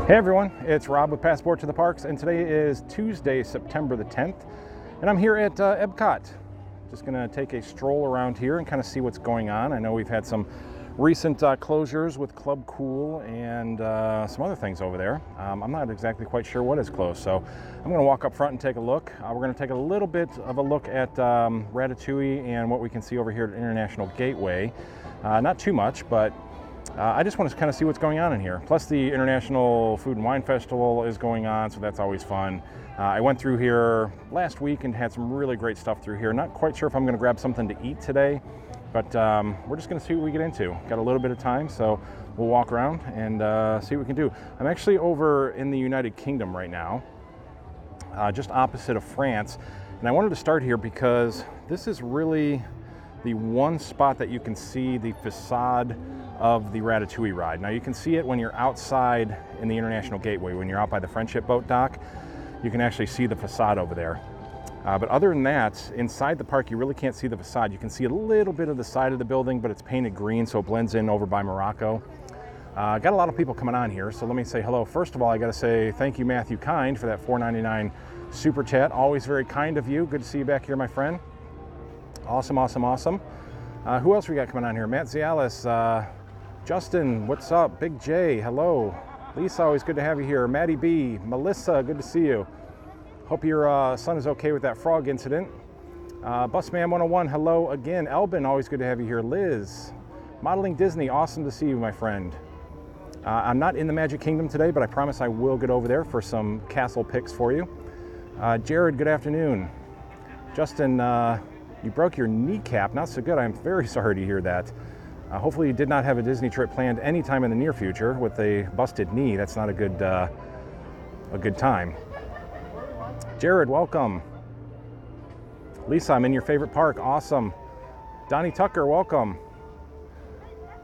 Hey everyone, it's Rob with Passport to the Parks, and today is Tuesday, September the 10th, and I'm here at Epcot. Just gonna take a stroll around here and kind of see what's going on. I know we've had some recent closures with Club Cool and some other things over there. I'm not exactly quite sure what is closed, so I'm gonna walk up front and take a look. We're gonna take a little bit of a look at Ratatouille and what we can see over here at International Gateway. Not too much, but I just want to kind of see what's going on in here. Plus the International Food and Wine Festival is going on, so that's always fun. I went through here last week and had some really great stuff through here. Not quite sure if I'm going to grab something to eat today, but we're just going to see what we get into. Got a little bit of time, so we'll walk around and see what we can do. I'm actually over in the United Kingdom right now, just opposite of France. And I wanted to start here because this is really the one spot that you can see the facade of the Ratatouille ride. Now you can see it when you're outside in the International Gateway, when you're out by the Friendship boat dock, you can actually see the facade over there. But other than that, inside the park you really can't see the facade. You can see a little bit of the side of the building, but it's painted green so it blends in over by Morocco. Got a lot of people coming on here, so let me say hello. First of all, I gotta say thank you Matthew Kind for that $4.99 super chat. Always very kind of you. Good to see you back here, my friend. Awesome, awesome, awesome. Who else we got coming on here? Matt Zialis, Justin, what's up? Big J, hello. Lisa, always good to have you here. Maddie B, Melissa, good to see you. Hope your son is okay with that frog incident. Busman 101, hello again. Elbin, always good to have you here. Liz, Modeling Disney, awesome to see you, my friend. I'm not in the Magic Kingdom today, but I promise I will get over there for some castle picks for you. Jared, good afternoon. Justin, you broke your kneecap, not so good. I'm very sorry to hear that. Hopefully you did not have a Disney trip planned anytime in the near future with a busted knee. That's not a good time. Jared, welcome. Lisa, I'm in your favorite park. Awesome. Donnie Tucker, welcome.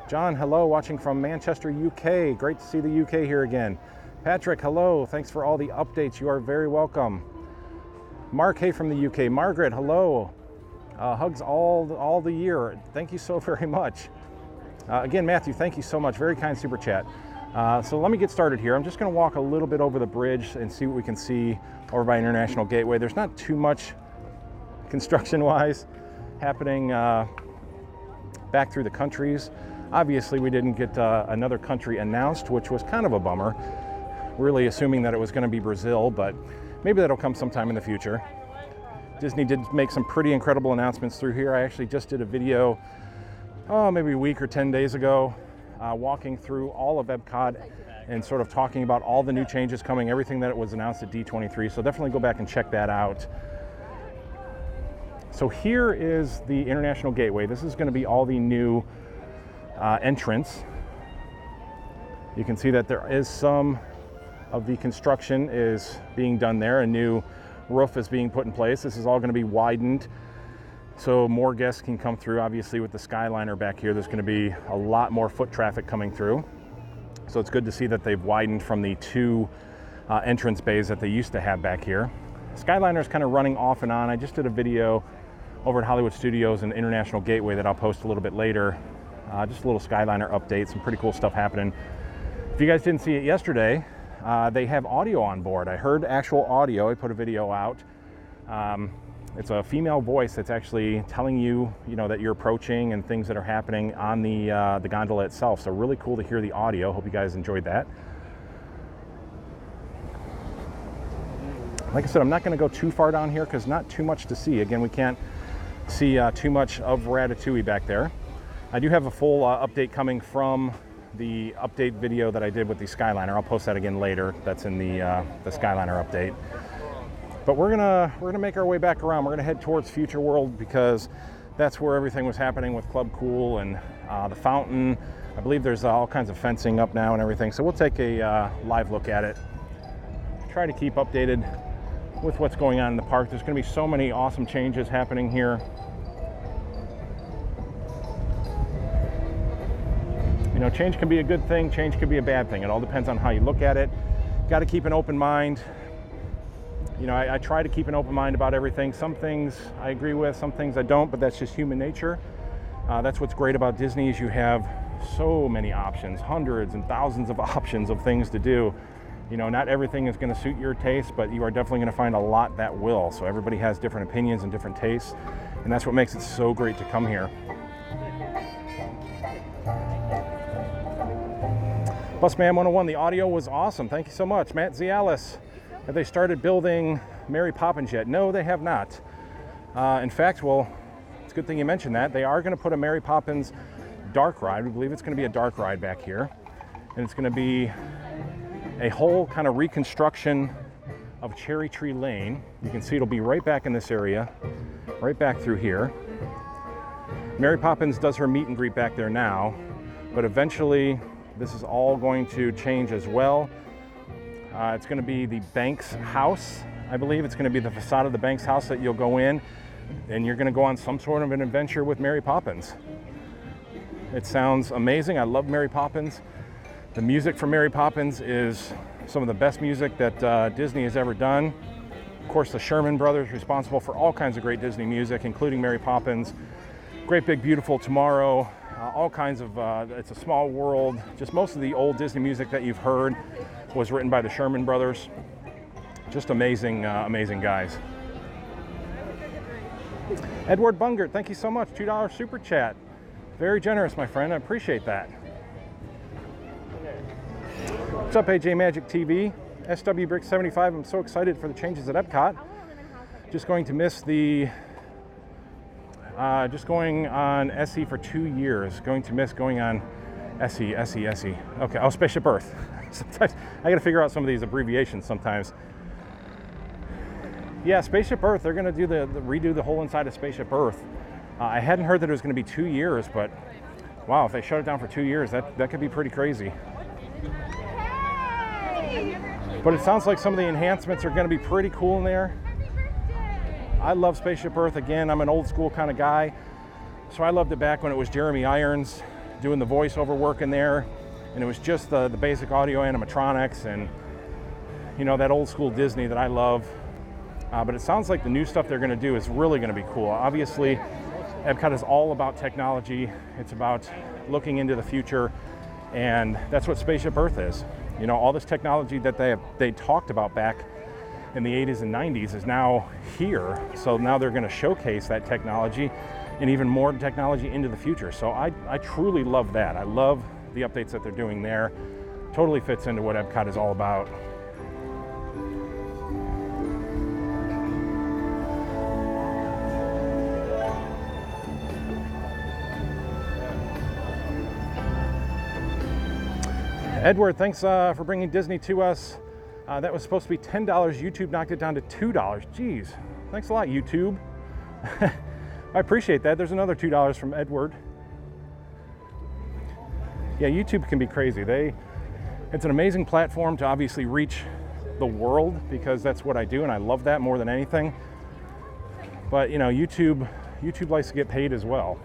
John, hello, watching from Manchester, UK. Great to see the UK here again. Patrick, hello. Thanks for all the updates. You are very welcome. Mark, hey from the UK. Margaret, hello. Hugs all the year. Thank you so very much. Again, Matthew, thank you so much. Very kind super chat. So let me get started here. I'm just going to walk a little bit over the bridge and see what we can see over by International Gateway. There's not too much construction-wise happening back through the countries. Obviously, we didn't get another country announced, which was kind of a bummer. Really assuming that it was going to be Brazil, but maybe that'll come sometime in the future. Disney did make some pretty incredible announcements through here. I actually just did a video, maybe a week or 10 days ago, walking through all of Epcot and sort of talking about all the new changes coming, everything that was announced at D23. So definitely go back and check that out. So here is the International Gateway. This is going to be all the new entrance. You can see that there is some of the construction is being done there. A new roof is being put in place. This is all going to be widened so more guests can come through. Obviously with the Skyliner back here, there's going to be a lot more foot traffic coming through. So it's good to see that they've widened from the two entrance bays that they used to have back here. Skyliner is kind of running off and on. I just did a video over at Hollywood Studios and International Gateway that I'll post a little bit later. Just a little Skyliner update, some pretty cool stuff happening. If you guys didn't see it yesterday, they have audio on board. I heard actual audio. I put a video out. It's a female voice that's actually telling you, that you're approaching and things that are happening on the gondola itself. So really cool to hear the audio. Hope you guys enjoyed that. Like I said, I'm not going to go too far down here because not too much to see. Again, we can't see too much of Ratatouille back there. I do have a full update coming from the update video that I did with the Skyliner. I'll post that again later. That's in the Skyliner update. But we're gonna make our way back around. We're gonna head towards Future World because that's where everything was happening with Club Cool and the fountain. I believe there's all kinds of fencing up now and everything. So we'll take a live look at it. Try to keep updated with what's going on in the park. There's gonna be so many awesome changes happening here. Change can be a good thing, change can be a bad thing. It all depends on how you look at it. Got to keep an open mind. I try to keep an open mind about everything. Some things I agree with, some things I don't, but that's just human nature. That's what's great about Disney is you have so many options, hundreds and thousands of options of things to do. You know, not everything is going to suit your taste, but you are definitely going to find a lot that will. So everybody has different opinions and different tastes, and that's what makes it so great to come here. Busman 101, the audio was awesome. Thank you so much. Matt Zialis, have they started building Mary Poppins yet? No, they have not. In fact, well, it's a good thing you mentioned that. They are going to put a Mary Poppins dark ride. We believe it's going to be a dark ride back here. And it's going to be a whole kind of reconstruction of Cherry Tree Lane. You can see it'll be right back in this area, right back through here. Mary Poppins does her meet and greet back there now, but eventually this is all going to change as well. It's going to be the Banks house, I believe. It's going to be the facade of the Banks house that you'll go in, and you're going to go on some sort of an adventure with Mary Poppins. It sounds amazing. I love Mary Poppins. The music for Mary Poppins is some of the best music that Disney has ever done. Of course, the Sherman Brothers, responsible for all kinds of great Disney music, including Mary Poppins, Great Big Beautiful Tomorrow, all kinds of, It's a Small World. Just most of the old Disney music that you've heard was written by the Sherman Brothers. Just amazing, amazing guys. Edward Bungert, thank you so much. $2 super chat. Very generous, my friend. I appreciate that. What's up, AJ Magic TV? SW Brick 75. I'm so excited for the changes at Epcot. Just going to miss the, just going on SE for 2 years. Going to miss going on SE. Okay, oh, Spaceship Earth. Sometimes I gotta figure out some of these abbreviations sometimes. Yeah, Spaceship Earth, they're gonna do redo the whole inside of Spaceship Earth. I hadn't heard that it was gonna be 2 years, but wow, if they shut it down for 2 years, that could be pretty crazy. But it sounds like some of the enhancements are going to be pretty cool in there. I love Spaceship Earth. Again, I'm an old school kind of guy, so I loved it back when it was Jeremy Irons doing the voiceover work in there, and it was just the basic audio animatronics and, you know, that old school Disney that I love. But it sounds like the new stuff they're going to do is really going to be cool. Obviously, Epcot is all about technology. It's about looking into the future, and that's what Spaceship Earth is. You know, all this technology that they talked about back in the 80s and 90s is now here. So now they're going to showcase that technology and even more technology into the future. So I truly love that. I love the updates that they're doing there. Totally fits into what Epcot is all about. Edward, thanks for bringing Disney to us. That was supposed to be $10. YouTube knocked it down to $2. Jeez, thanks a lot, YouTube. I appreciate that. There's another $2 from Edward. Yeah, YouTube can be crazy. It's an amazing platform to obviously reach the world, because that's what I do, and I love that more than anything. But you know, YouTube likes to get paid as well.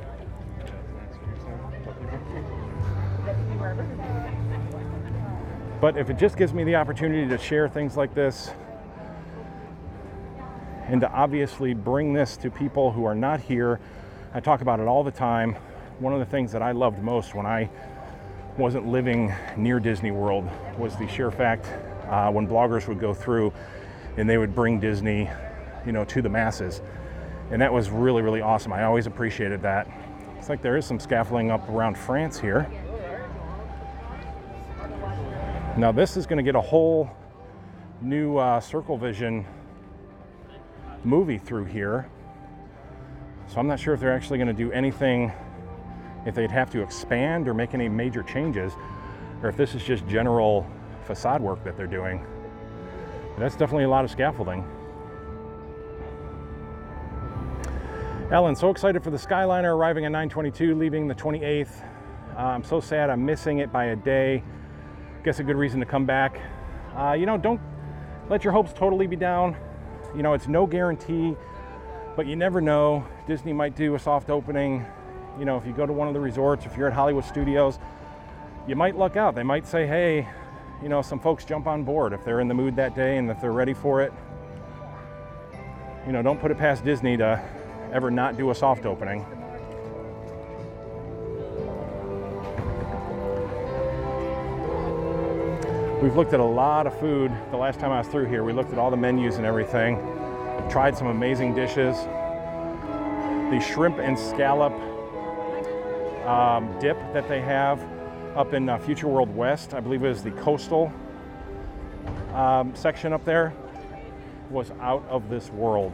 But if it just gives me the opportunity to share things like this and to obviously bring this to people who are not here, I talk about it all the time. One of the things that I loved most when I wasn't living near Disney World was the sheer fact when bloggers would go through and they would bring Disney, you know, to the masses. And that was really, really awesome. I always appreciated that. It's like there is some scaffolding up around France here. Now this is going to get a whole new Circle Vision movie through here. So I'm not sure if they're actually going to do anything, if they'd have to expand or make any major changes, or if this is just general facade work that they're doing. But that's definitely a lot of scaffolding. Ellen, so excited for the Skyliner arriving at 9/22, leaving the 28th. I'm so sad I'm missing it by a day. Guess a good reason to come back. You know, don't let your hopes totally be down. You know, it's no guarantee, but you never know. Disney might do a soft opening. You know, if you go to one of the resorts, if you're at Hollywood Studios, you might luck out. They might say, hey, you know, some folks jump on board if they're in the mood that day and if they're ready for it. You know, don't put it past Disney to ever not do a soft opening. We've looked at a lot of food the last time I was through here. We looked at all the menus and everything. Tried some amazing dishes. The shrimp and scallop dip that they have up in Future World West, I believe it is the coastal section up there, was out of this world.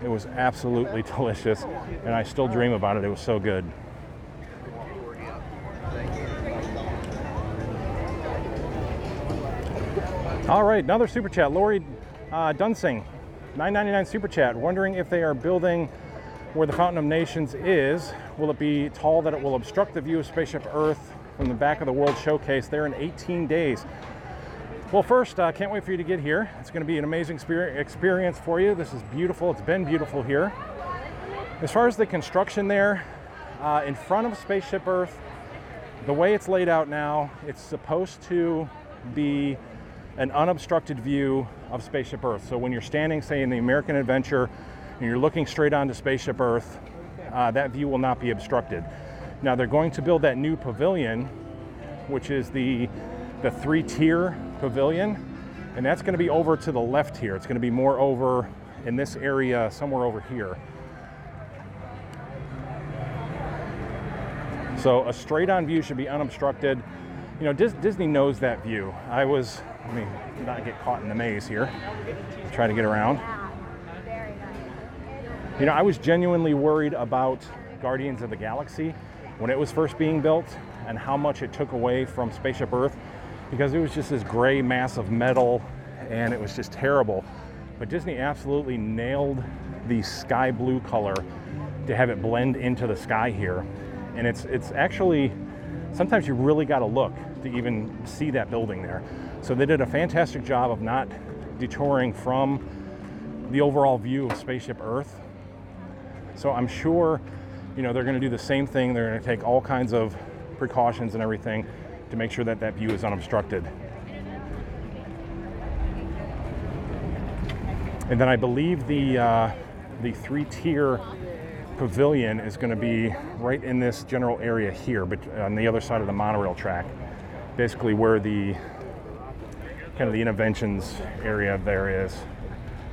It was absolutely delicious, and I still dream about it. It was so good. All right, another super chat. Lori Dunsing, $9.99 super chat, wondering if they are building where the Fountain of Nations is. Will it be tall that it will obstruct the view of Spaceship Earth from the back of the World Showcase there in 18 days? Well, first, can't wait for you to get here. It's going to be an amazing experience for you. This is beautiful. It's been beautiful here. As far as the construction there, in front of Spaceship Earth, the way it's laid out now, it's supposed to be an unobstructed view of Spaceship Earth. So when you're standing, say, in the American Adventure, and you're looking straight onto Spaceship Earth, that view will not be obstructed. Now, they're going to build that new pavilion, which is the 3-tier pavilion, and that's going to be over to the left here. It's going to be more over in this area, somewhere over here. So a straight-on view should be unobstructed. You know, Disney knows that view. Let me not get caught in the maze here. Try to get around. You know, I was genuinely worried about Guardians of the Galaxy when it was first being built and how much it took away from Spaceship Earth, because it was just this gray mass of metal and it was just terrible. But Disney absolutely nailed the sky blue color to have it blend into the sky here. And it's actually, sometimes you really got to look to even see that building there. So they did a fantastic job of not detouring from the overall view of Spaceship Earth. So I'm sure, you know, they're going to do the same thing. They're going to take all kinds of precautions and everything to make sure that that view is unobstructed. And then I believe the 3-tier pavilion is going to be right in this general area here, but on the other side of the monorail track, basically where the kind of the interventions area there is,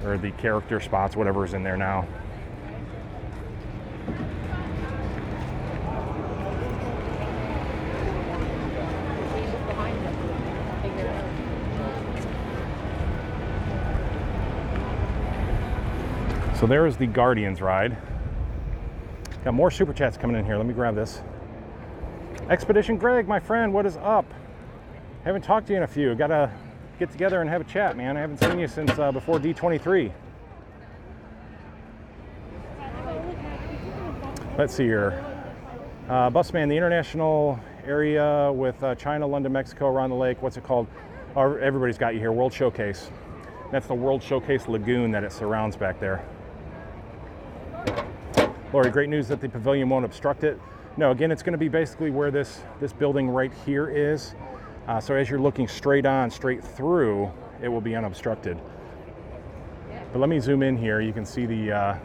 or the character spots, whatever is in there now. So there is the Guardians ride. Got more super chats coming in here. Let me grab this. Expedition Greg, my friend, what is up? Haven't talked to you in a few. Gotta get together and have a chat, man. I haven't seen you since before D23. Let's see here. Busman, the international area with China, London, Mexico, around the lake. What's it called? Oh, everybody's got you here. World Showcase. That's the World Showcase Lagoon that it surrounds back there. Lori, great news that the pavilion won't obstruct it. No, again, it's going to be basically where this building right here is. So as you're looking straight through, it will be unobstructed. But let me zoom in here. You can see the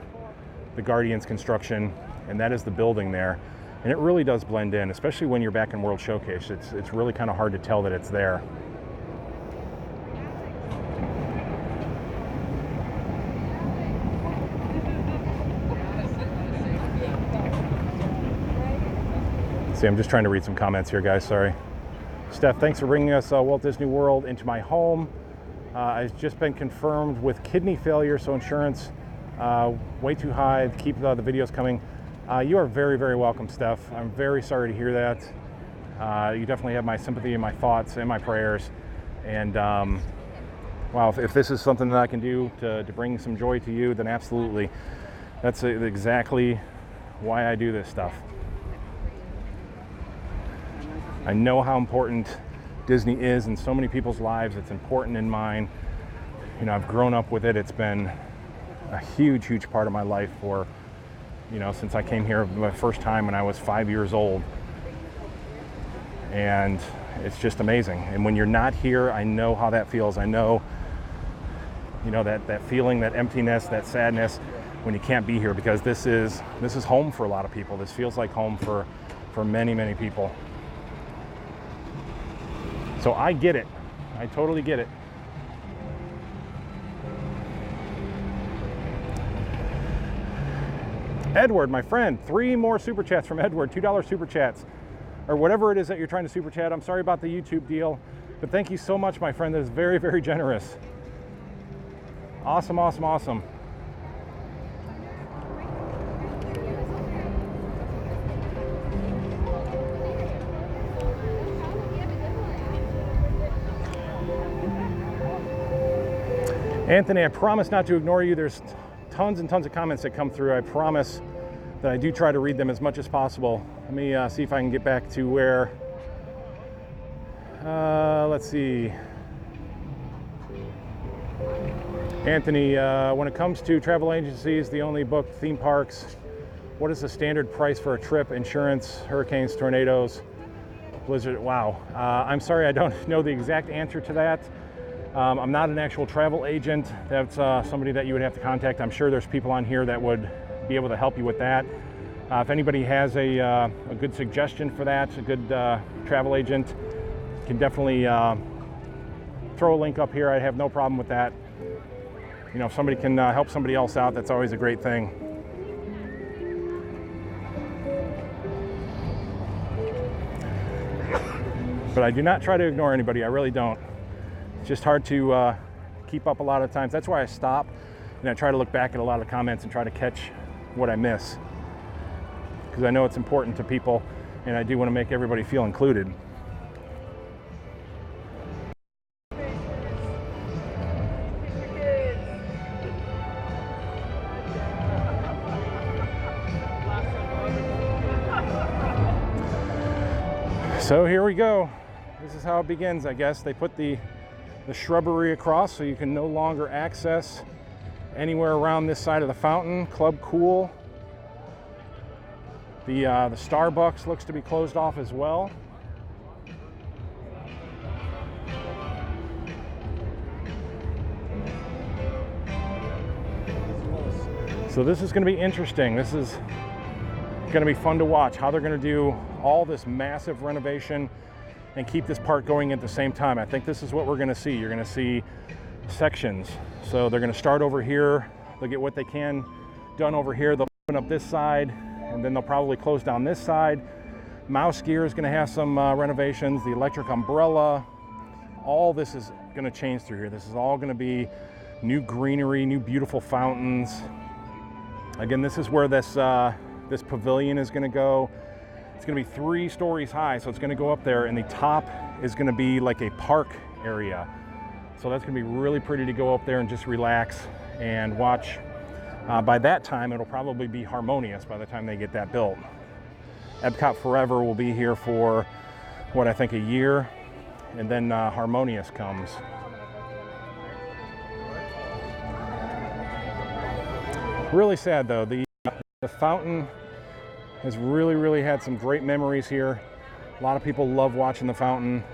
Guardians construction, and that is the building there. And it really does blend in, especially when you're back in World Showcase. It's really kind of hard to tell that it's there. See, I'm just trying to read some comments here, guys. Sorry. Steph, thanks for bringing us Walt Disney World into my home. I've just been confirmed with kidney failure, so insurance way too high. Keep the videos coming. You are very, very welcome, Steph. I'm very sorry to hear that. You definitely have my sympathy and my thoughts and my prayers. And wow, if this is something that I can do to bring some joy to you, then absolutely. That's exactly why I do this stuff. I know how important Disney is in so many people's lives. It's important in mine. You know, I've grown up with it. It's been a huge, huge part of my life for, you know, since I came here my first time when I was 5 years old. And it's just amazing. And when you're not here, I know how that feels. I know, you know, that feeling, that emptiness, that sadness when you can't be here, because this is home for a lot of people. This feels like home for many, many people. So I get it. I totally get it. Edward, my friend, 3 more super chats from Edward, $2 super chats, or whatever it is that you're trying to super chat. I'm sorry about the YouTube deal, but thank you so much, my friend. That is very, very generous. Awesome, awesome, awesome. Anthony, I promise not to ignore you. There's tons and tons of comments that come through. I promise that I do try to read them as much as possible. Let me see if I can get back to where, let's see. Anthony, when it comes to travel agencies, the only book theme parks, what is the standard price for a trip, insurance, hurricanes, tornadoes, blizzard? Wow, I'm sorry, I don't know the exact answer to that. I'm not an actual travel agent. That's somebody that you would have to contact. I'm sure there's people on here that would be able to help you with that. If anybody has a good suggestion for that, a good travel agent, can definitely throw a link up here. I have no problem with that. You know, if somebody can help somebody else out, that's always a great thing. But I do not try to ignore anybody. I really don't. It's just hard to keep up a lot of times. That's why I stop and I try to look back at a lot of the comments and try to catch what I miss, because I know it's important to people and I do want to make everybody feel included. So here we go. This is how it begins, I guess. They put the shrubbery across so you can no longer access anywhere around this side of the fountain. Club Cool. The Starbucks looks to be closed off as well. So this is going to be interesting. This is going to be fun to watch how they're going to do all this massive renovation and keep this park going at the same time. I think this is what we're going to see. You're going to see sections. So they're going to start over here. They'll get what they can done over here. They'll open up this side, and then they'll probably close down this side. Mouse Gear is going to have some renovations. The electric umbrella. All this is going to change through here. This is all going to be new greenery, new beautiful fountains. Again, this is where this pavilion is going to go. It's going to be 3 stories high, so it's going to go up there, and the top is going to be like a park area. So that's going to be really pretty to go up there and just relax and watch. By that time, it'll probably be harmonious by the time they get that built. Epcot Forever will be here for, what, I think a year, and then Harmonious comes. Really sad though, the fountain has really had some great memories here. A lot of people love watching the fountain.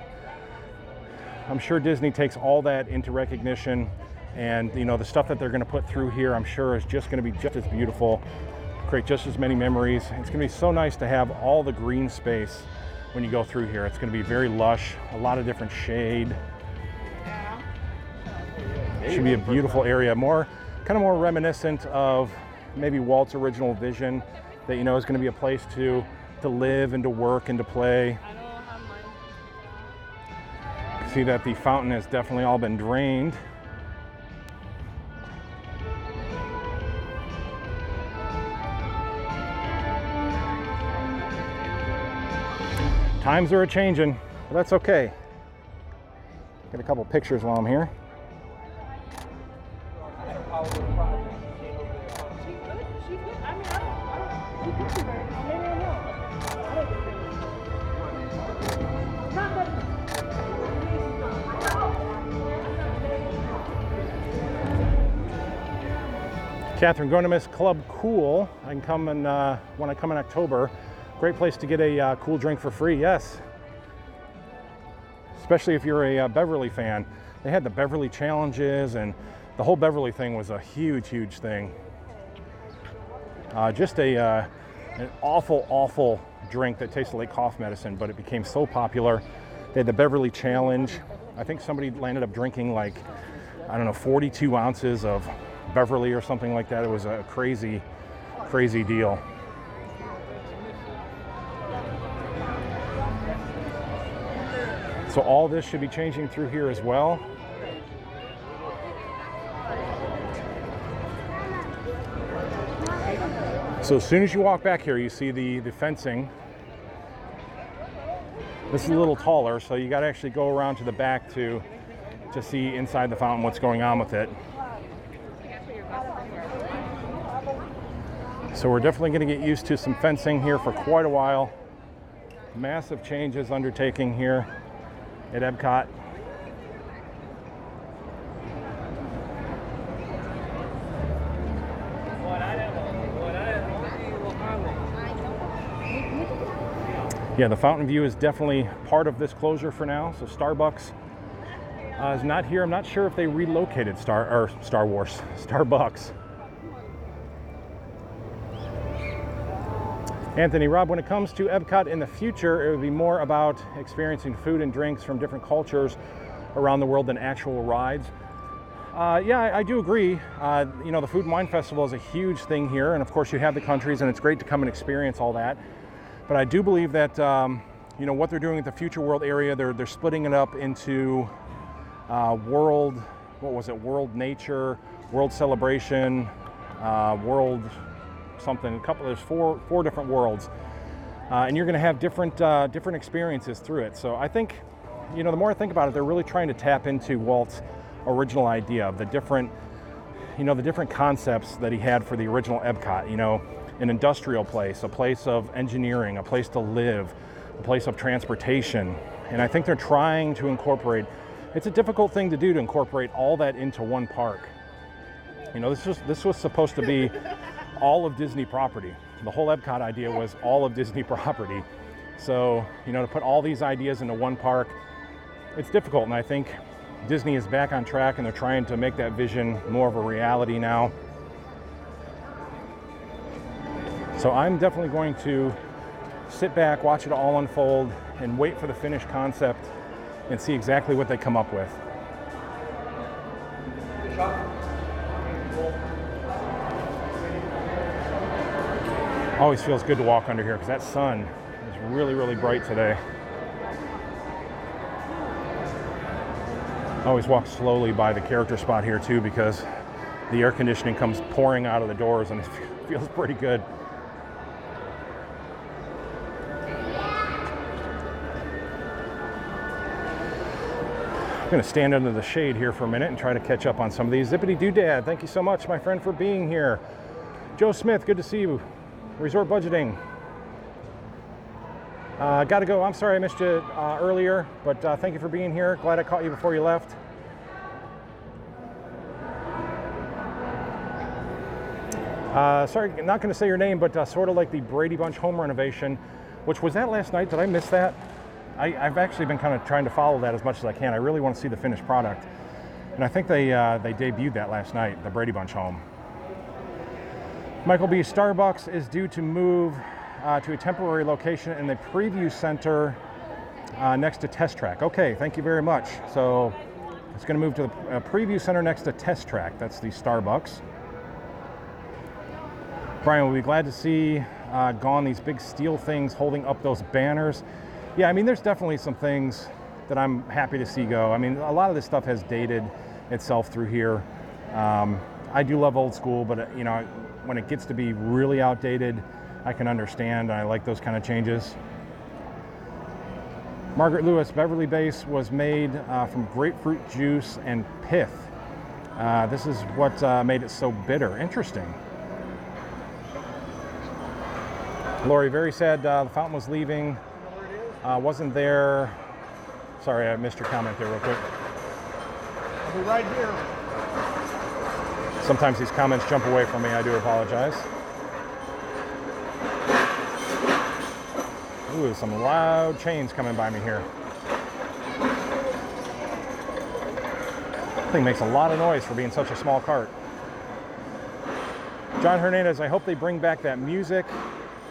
I'm sure Disney takes all that into recognition, and you know, the stuff that they're going to put through here, I'm sure is just going to be just as beautiful, create just as many memories. It's going to be so nice to have all the green space when you go through here. It's going to be very lush, a lot of different shade. It should be a beautiful area, kind of more reminiscent of maybe Walt's original vision, that you know is going to be a place to live and to work and to play. See that the fountain has definitely all been drained. Times are a-changing, but that's okay. Get a couple pictures while I'm here. Catherine, going to miss Club Cool. I can come when I come in October. Great place to get a cool drink for free, yes. Especially if you're a Beverly fan. They had the Beverly challenges, and the whole Beverly thing was a huge thing. Just an awful drink that tasted like cough medicine, but it became so popular. They had the Beverly challenge. I think somebody landed up drinking like, I don't know, 42 ounces of Beverly or something like that. It was a crazy, crazy deal. So all this should be changing through here as well. So as soon as you walk back here, you see the fencing. This is a little taller, so you got to actually go around to the back to see inside the fountain what's going on with it. So we're definitely going to get used to some fencing here for quite a while. Massive changes undertaking here at Epcot. Yeah, the fountain view is definitely part of this closure for now. So Starbucks is not here. I'm not sure if they relocated Starbucks. Anthony, Rob, when it comes to Epcot in the future, it would be more about experiencing food and drinks from different cultures around the world than actual rides. Yeah, I do agree. You know, the Food and Wine Festival is a huge thing here, and of course you have the countries, and it's great to come and experience all that. But I do believe that you know, what they're doing at the Future World area, they're splitting it up into world nature, world celebration, world something. There's four different worlds, and you're going to have different experiences through it. So I think, you know, the more I think about it, they're really trying to tap into Walt's original idea of the different concepts that he had for the original Epcot. You know, an industrial place, a place of engineering, a place to live, a place of transportation. And I think they're trying to incorporate, it's a difficult thing to do, to incorporate all that into one park. You know, this was supposed to be all of Disney property. The whole Epcot idea was all of Disney property. So, you know, to put all these ideas into one park, it's difficult. And I think Disney is back on track, and they're trying to make that vision more of a reality now. So I'm definitely going to sit back, watch it all unfold, and wait for the finished concept and see exactly what they come up with. Always feels good to walk under here because that sun is really, really bright today. I always walk slowly by the character spot here too, because the air conditioning comes pouring out of the doors and it feels pretty good. I'm going to stand under the shade here for a minute and try to catch up on some of these. Zippity Doodad, thank you so much, my friend, for being here. Joe Smith, good to see you. Resort Budgeting. Gotta go. I'm sorry I missed you earlier, but thank you for being here. Glad I caught you before you left. Sorry, not going to say your name, but sort of like the Brady Bunch home renovation, which was that last night. Did I miss that? I've actually been kind of trying to follow that as much as I can. I really want to see the finished product. And I think they debuted that last night, the Brady Bunch home. Michael B. Starbucks is due to move to a temporary location in the preview center next to Test Track. Okay, thank you very much. So it's going to move to the preview center next to Test Track. That's the Starbucks. Brian, we'll be glad to see gone these big steel things holding up those banners. Yeah, I mean, there's definitely some things that I'm happy to see go. I mean, a lot of this stuff has dated itself through here. I do love old school, but you know, when it gets to be really outdated, I can understand. I like those kind of changes. Margaret Lewis, Beverly Base was made from grapefruit juice and pith. This is what made it so bitter. Interesting. Lori, very sad the fountain was leaving. Wasn't there. Sorry, I missed your comment there real quick. I'll be right here. Sometimes these comments jump away from me. I do apologize. Ooh, some loud chains coming by me here. This thing makes a lot of noise for being such a small cart. John Hernandez, I hope they bring back that music.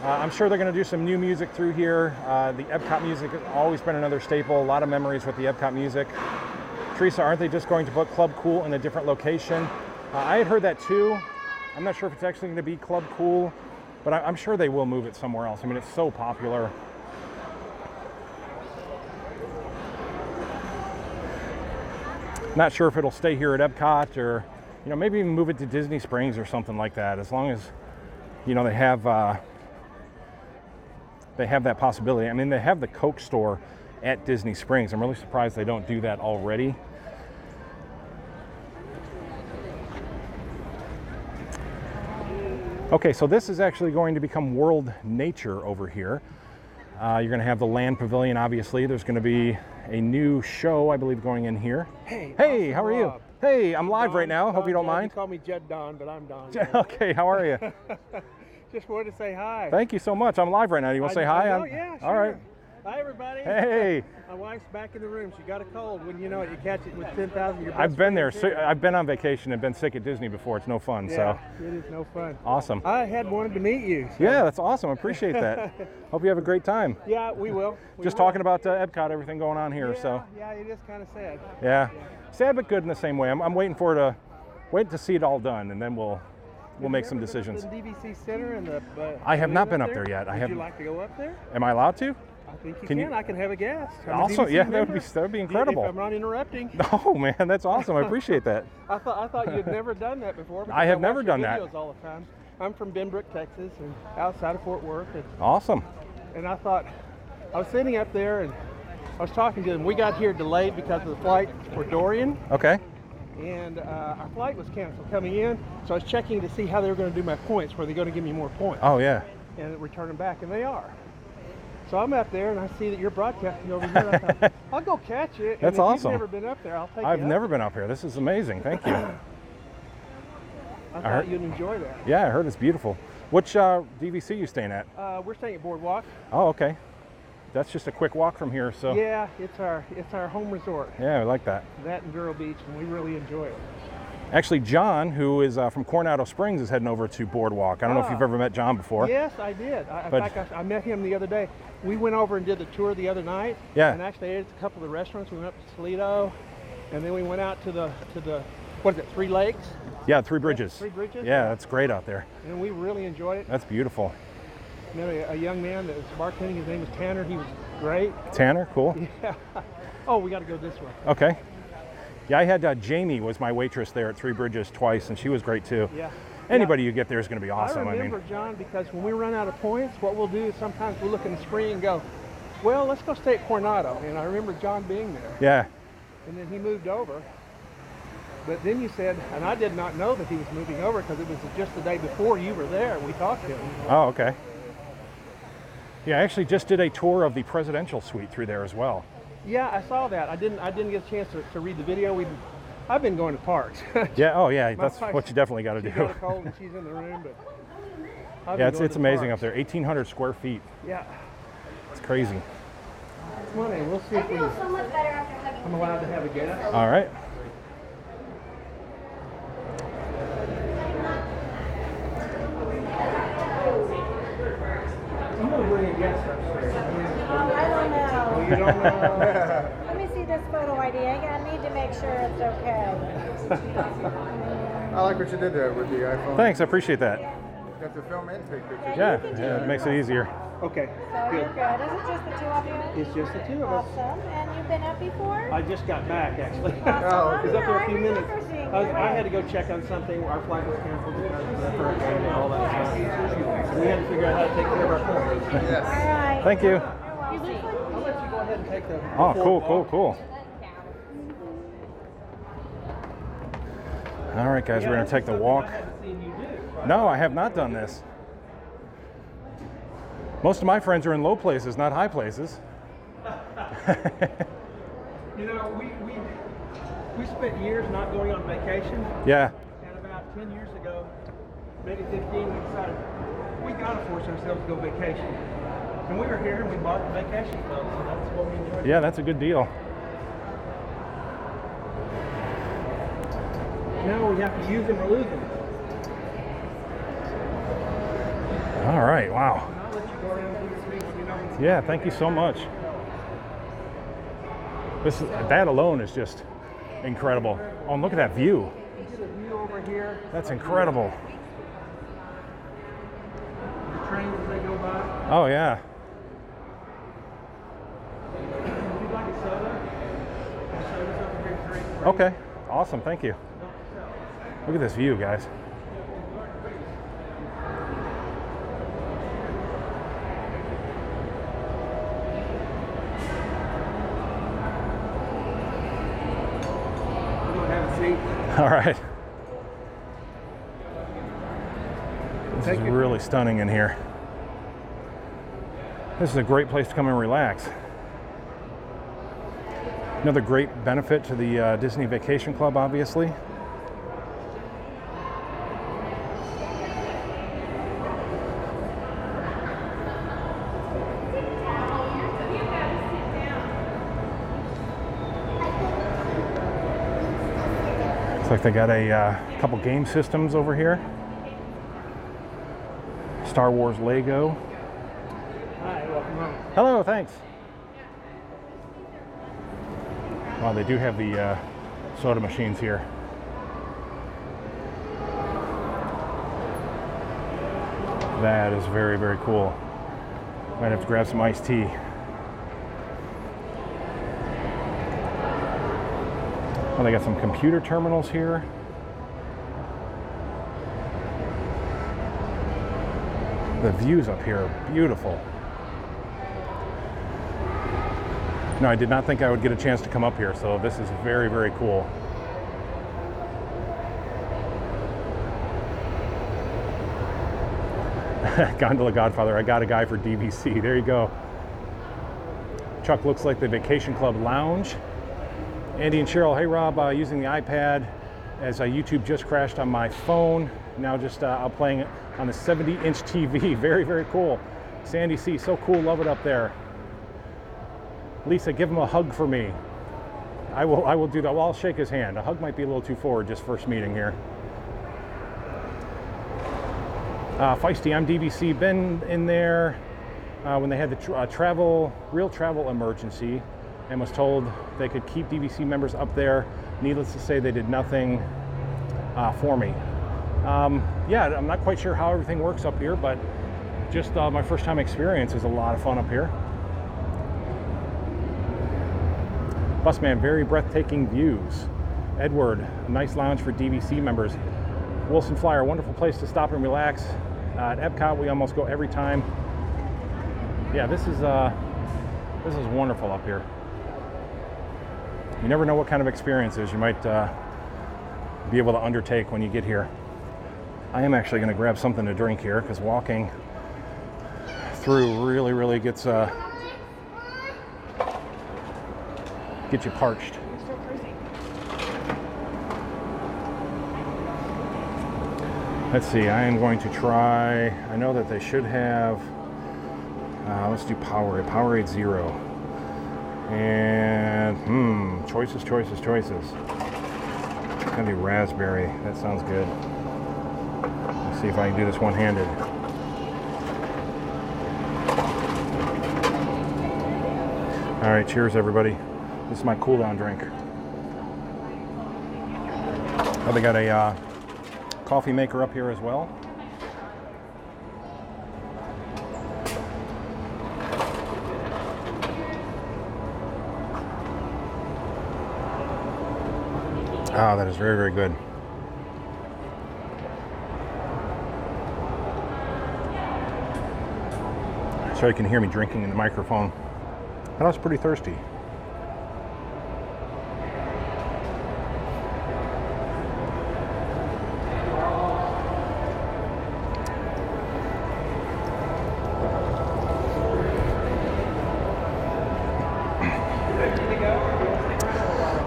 I'm sure they're going to do some new music through here. The Epcot music has always been another staple. A lot of memories with the Epcot music. Teresa, aren't they just going to put Club Cool in a different location? I had heard that too. I'm not sure if it's actually going to be Club Cool, but I'm sure they will move it somewhere else. I mean, it's so popular. Not sure if it'll stay here at Epcot or, you know, maybe even move it to Disney Springs or something like that. As long as, you know, they have that possibility. I mean, they have the Coke store at Disney Springs. I'm really surprised they don't do that already. Okay, so this is actually going to become World Nature over here. You're going to have the Land Pavilion, obviously. There's going to be a new show, I believe, going in here. Hey, awesome, how are you? Rob. Hey, I'm live right now. Hope you don't Don, mind. You call me Jed Don, but I'm Don. Okay, how are you? Just wanted to say hi. Thank you so much. I'm live right now. You want to say hi? Yeah, sure. All right. Hi, everybody. Hey. My wife's back in the room. She got a cold. When you know it, you catch it with 10,000. I've been there. I've been on vacation and been sick at Disney before. It's no fun. Yeah, so it is no fun. Awesome. I had wanted to meet you. So. Yeah, that's awesome. I appreciate that. Hope you have a great time. Yeah, we will. Just talking about Epcot, everything going on here. Yeah, so. Yeah, it is kind of sad. Yeah. Sad but good in the same way. I'm waiting to see it all done, and then we'll make some decisions. The DVC Center and the. I have not been up there yet. Would you like to go up there? Am I allowed to? I think you can. I can have a guest. Also, yeah, that would be incredible. If I'm not interrupting. Oh man, that's awesome. I appreciate that. I thought you'd never done that before. I have never done that. Videos all the time. I'm from Benbrook, Texas, and outside of Fort Worth. Awesome. And I thought, I was sitting up there and I was talking to them. We got here delayed because of the flight for Dorian. Okay. And our flight was canceled coming in, so I was checking to see how they were going to do my points. Were they going to give me more points? Oh yeah. And return them back, and they are. So I'm up there and I see that you're broadcasting over here. I thought, I'll go catch it. That's and if awesome. You've never been up there, I'll take you. I've never been up here. This is amazing. Thank you. I thought you'd enjoy that. Yeah, I heard it's beautiful. Which DVC you staying at? We're staying at Boardwalk. Oh, okay. That's just a quick walk from here, so. Yeah, it's our home resort. Yeah, I like that. That and Vero Beach, and we really enjoy it. Actually, John, who is from Coronado Springs, is heading over to Boardwalk. I don't know if you've ever met John before. Yes, I did. In fact, I met him the other day. We went over and did the tour the other night. Yeah. And actually ate at a couple of the restaurants. We went up to Toledo, and then we went out to the what is it, Three Lakes? Yeah, Three Bridges. Three Bridges? Yeah, that's great out there. And we really enjoyed it. That's beautiful. Met a young man that was bartending. His name was Tanner. He was great. Tanner, cool. Yeah. Oh, we got to go this way. Okay. Yeah, I had Jamie was my waitress there at Three Bridges twice, and she was great too. Yeah. Anybody you get there is going to be awesome. I remember, John, because when we run out of points, what we'll do is sometimes we'll look in the screen and go, well, let's go stay at Coronado. And I remember John being there. Yeah. And then he moved over. But then you said, and I did not know that he was moving over because it was just the day before you were there. We talked to him. Oh, okay. Yeah, I actually just did a tour of the presidential suite through there as well. Yeah, I saw that. I didn't get a chance to read the video. I've been going to parks. Yeah. Oh, yeah. That's what you definitely got to do. She's got a cold and she's in the room, but yeah, it's amazing up there. 1,800 square feet. Yeah. It's crazy. Come on in. We'll see if I'm allowed to have a guest. All right. I'm going to bring a guest upstairs. I don't know. Oh, you don't know? Let me see this photo ID. I need to make sure it's okay. I like what you did there with the iPhone. Thanks. I appreciate that. You have to film and take pictures. Yeah, it makes it easier. Okay. So you're good. Is it just the two of you? It's just the two of us. Awesome. And you've been up before? I just got back, actually. Awesome. I was up there a few I minutes. remember seeing you. I had to go check on something. Our flight was canceled because of the hurricane and all that stuff. So we had to figure out how to take care of our points. Yes. All right. Thank you. You're welcome. I'll let you go ahead and take the Oh, full cool. walk. All right, guys, we're going to take the walk. I haven't seen you do. No, I have not done this. Most of my friends are in low places, not high places. You know, we spent years not going on vacation. Yeah. And about 10 years ago, maybe 15, we decided we got to force ourselves to go vacation. And we were here and we bought the vacation club, so that's what we enjoyed. Yeah, that's a good deal. Now we have to use them or lose them. All right, wow. And I'll let you go around and do the streets, you know. Yeah, thank you so much. That alone is just Incredible. Oh, and look at that view. You get a view over here. That's incredible. The trains as they go by. Oh, yeah. If you'd like a soda, the soda's over here for free. Okay. Awesome. Thank you. Look at this view, guys. We're gonna have a seat. All right. This is Thank you. really stunning in here. This is a great place to come and relax. Another great benefit to the Disney Vacation Club, obviously. Looks like they got a couple game systems over here. Star Wars Lego. Hi, welcome home. Hello, thanks. Wow, they do have the soda machines here. That is very, very cool. Might have to grab some iced tea. Oh, they got some computer terminals here. The views up here are beautiful. No, I did not think I would get a chance to come up here, so this is very, very cool. Gondola Godfather, I got a guy for DVC. There you go. Chuck looks like the Vacation Club Lounge. Andy and Cheryl, hey Rob, using the iPad as YouTube just crashed on my phone. Now just I'm playing it on the 70-inch TV. Very, very cool. Sandy C, so cool, love it up there. Lisa, give him a hug for me. I will do that. Well, I'll shake his hand. A hug might be a little too forward, just first meeting here. Feisty, I'm DVC. Been in there when they had the real travel emergency, and was told they could keep DVC members up there. Needless to say, they did nothing for me. Yeah, I'm not quite sure how everything works up here, but just my first time experience is a lot of fun up here. Busman, very breathtaking views. Edward, a nice lounge for DVC members. Wilson Flyer, wonderful place to stop and relax. At Epcot, we almost go every time. Yeah, this is wonderful up here. You never know what kind of experiences you might be able to undertake when you get here. I am actually going to grab something to drink here because walking through really gets you parched. Let's see, I am going to try, I know that they should have, let's do Powerade Zero. And, choices. It's gonna be raspberry, that sounds good. Let's see if I can do this one-handed. All right, cheers everybody. This is my cool down drink. Oh, they got a coffee maker up here as well. Ah, that is very, very good. Sorry you can hear me drinking in the microphone. I was pretty thirsty.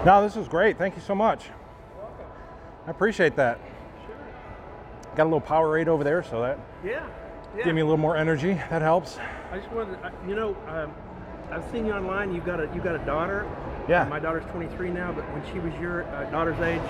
No, this is great. Thank you so much. I appreciate that. Sure. Got a little Powerade over there, so that Yeah. give me a little more energy. That helps. I just wanted, I've seen you online. You've got a daughter. Yeah. My daughter's 23 now, but when she was your daughter's age,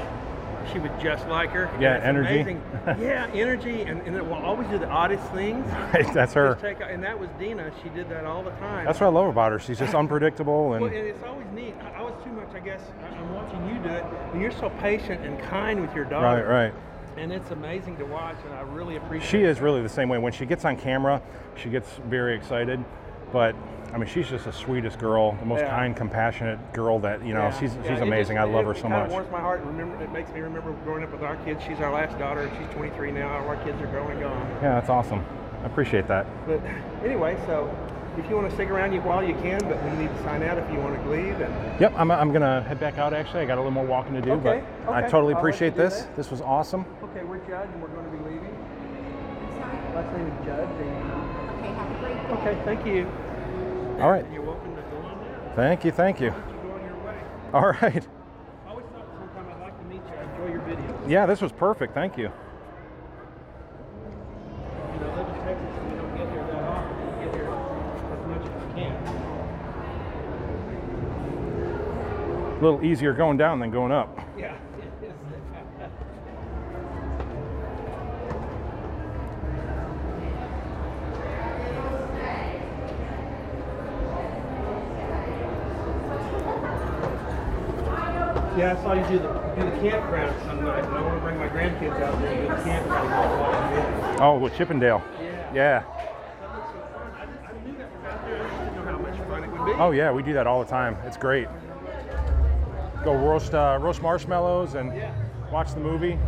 she was just like her. Yeah, It's energy. amazing. Yeah, energy, and it will always do the oddest things. Right, that's her. And that was Dina. She did that all the time. That's what I love about her. She's just unpredictable Well, and and it's always neat. I was too much, I guess. I'm watching you do it, and you're so patient and kind with your daughter. right. And it's amazing to watch, and I really appreciate it. She is really the same way. When she gets on camera, she gets very excited. But I mean, she's just the sweetest girl, the most Yeah. kind, compassionate girl that she's Yeah, amazing. I love her so It kind much. of warms my heart. It makes me remember growing up with our kids. She's our last daughter. She's 23 now. All our kids are growing gone. Yeah, that's awesome. I appreciate that. But anyway, so if you want to stick around while you can, but we need to sign out if you want to leave. And Yep, I'm gonna head back out. Actually, I got a little more walking to do, Okay, but I okay. totally I'll let appreciate you do this. that. This was awesome. okay, we're Judd, and we're going to be leaving. Last name is Judd. Okay, have a great day. Okay, thank you. All right. You're welcome to go on now. Thank you. Why don't you go on your way? All right. I always thought sometime I'd like to meet you. I enjoy your videos. Yeah, this was perfect. Thank you. You know, live in Texas, and you don't get here that often. You get here as much as you can. A little easier going down than going up. Yeah, it is. Yeah, I saw you do the campground some night, and I want to bring my grandkids out there and do the campground while Oh, with Chippendale. Yeah. Yeah. That looks so fun. I knew that was out there. I just didn't know how much fun it would be. Oh yeah, we do that all the time. It's great. Go roast marshmallows and Yeah. watch the movie.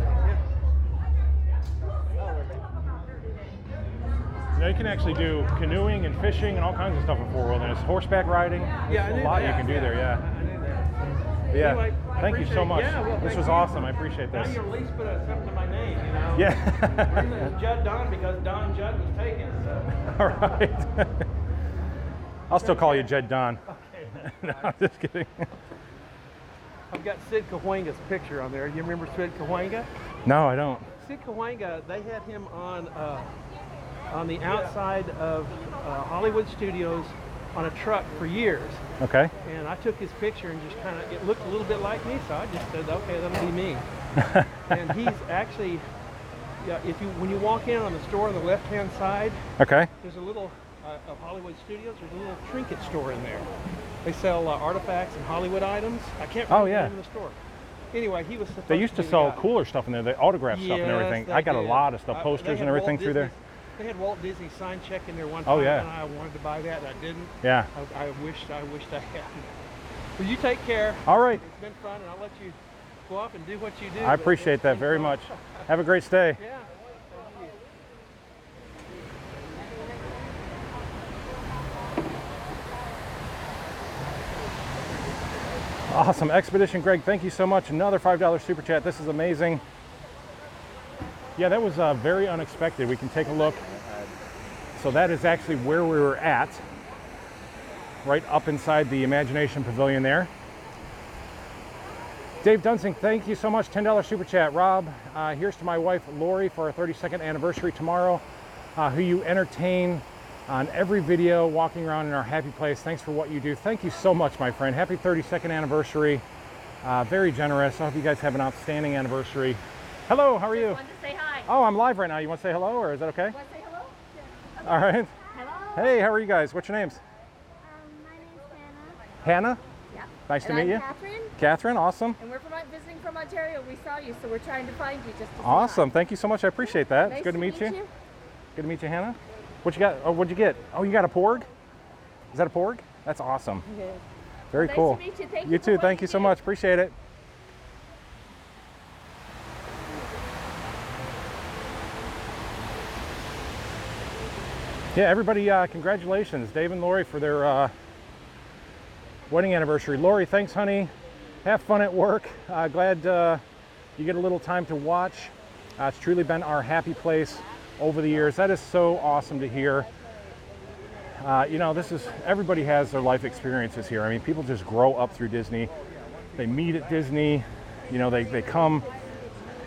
You know, you can actually do canoeing and fishing and all kinds of stuff in Four Wilderness. Horseback riding. Yeah, I There's knew a lot that. you can do there. Yeah. I knew that. But yeah. Anyway, I Thank you so appreciate it. much. Yeah, well, This thank was you. awesome. I appreciate Now this. you at least put something to my name, you know. Yeah. Reason is Judd Don because Don Judd was taken. So. All right. I'll still call you Jed Don. Okay. No, I'm just kidding. I've got Sid Cahuenga's picture on there. You remember Sid Cahuenga? No, I don't. Sid Cahuenga, they had him on the outside of Hollywood Studios on a truck for years. Okay. And I took his picture and just kind of, it looked a little bit like me, so I just said, okay, that'll be me. And he's actually, when you walk in on the store on the left-hand side, Okay. there's a little, of Hollywood Studios, there's a little trinket store in there. They sell artifacts and Hollywood items. I can't remember yeah. the name of the store. Anyway, he was supposed They used to be the sell guy. cooler stuff in there, the autograph stuff and Yes, everything. they I got a did. lot of stuff, They posters had and everything Walt through there. Disney's- They had Walt Disney sign check in there one Oh, time, yeah. and I wanted to buy that, and I didn't. Yeah. I wished I had. Well, you take care. All right. It's been fun, and I'll let you go off and do what you do. I but appreciate it's that been very fun. much. Have a great stay. Yeah. Thank you. Awesome. Expedition Greg, thank you so much. Another $5 super chat. This is amazing. Yeah, that was very unexpected. We can take a look. So that is actually where we were at, right up inside the Imagination Pavilion there. Dave Dunsing, thank you so much. $10 super chat. Rob, here's to my wife Lori for our 32nd anniversary tomorrow, who you entertain on every video walking around in our happy place. Thanks for what you do. Thank you so much, my friend. Happy 32nd anniversary. Very generous. I hope you guys have an outstanding anniversary. Hello, how are you? I wanted to say hi. Oh, I'm live right now. You want to say hello, or is that okay? Want to say hello? Yeah. Okay. All right. Hello. Hey, how are you guys? What's your names? My name's Hannah? Hannah. Yep. Nice to And meet I'm you. Catherine, Catherine, awesome. and we're visiting from Ontario. We saw you, so we're trying to find you just to say Awesome. Thank you so much. I appreciate that. hi. It's Nice good to meet you. you. Good to meet you, Hannah. What you got? Oh, what'd you get? Oh, you got a porg? Is that a porg? That's awesome. Yeah. Very Nice cool. to meet you. Thank You you for too. what Thank you so do. much. Appreciate it. Yeah, everybody, congratulations, Dave and Lori, for their wedding anniversary. Lori, thanks, honey. Have fun at work. Glad you get a little time to watch. It's truly been our happy place over the years. That is so awesome to hear. You know, everybody has their life experiences here. I mean, people just grow up through Disney. They meet at Disney. You know, they come.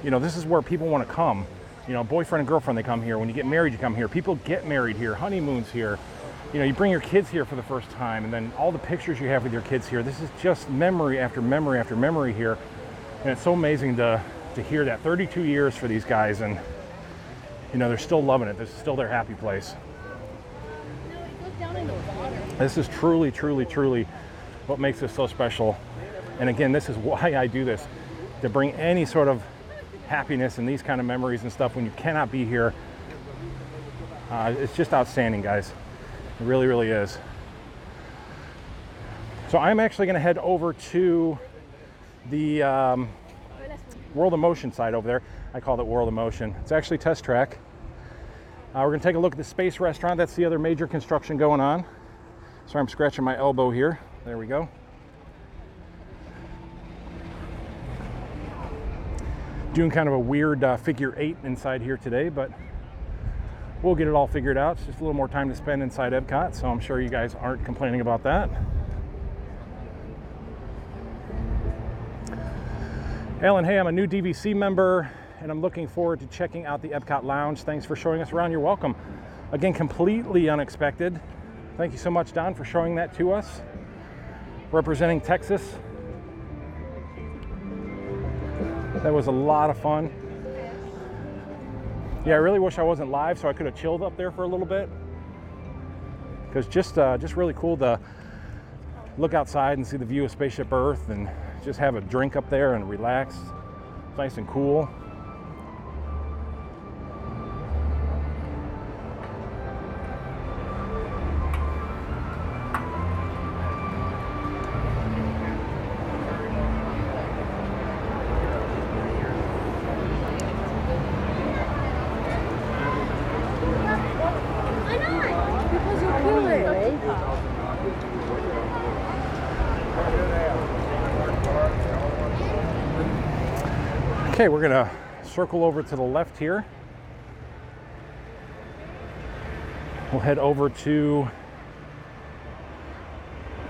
You know, this is where people want to come. You know, boyfriend and girlfriend, they come here. When you get married, you come here. People get married here, honeymoons here. You know, you bring your kids here for the first time, and then all the pictures you have with your kids here. This is just memory after memory after memory here. And it's so amazing to to hear that. 32 years for these guys, and you know, they're still loving it. This is still their happy place. This is truly, truly, truly what makes this so special. And again, this is why I do this, to bring any sort of happiness and these kind of memories and stuff when you cannot be here. It's just outstanding, guys. It really, really is. So I'm actually going to head over to the World of Motion side over there. I call it World of Motion. It's actually Test Track. We're going to take a look at the Space Restaurant. That's the other major construction going on. Sorry, I'm scratching my elbow here. There we go. Doing kind of a weird figure 8 inside here today, but we'll get it all figured out. It's just a little more time to spend inside Epcot, so I'm sure you guys aren't complaining about that. Alan, hey, I'm a new DVC member, and I'm looking forward to checking out the Epcot Lounge. Thanks for showing us around. You're welcome. Again, completely unexpected. Thank you so much, Don, for showing that to us. Representing Texas. That was a lot of fun. Yeah, I really wish I wasn't live so I could have chilled up there for a little bit. Because just really cool to look outside and see the view of Spaceship Earth and just have a drink up there and relax. It's nice and cool. Okay, we're gonna circle over to the left here. We'll head over to,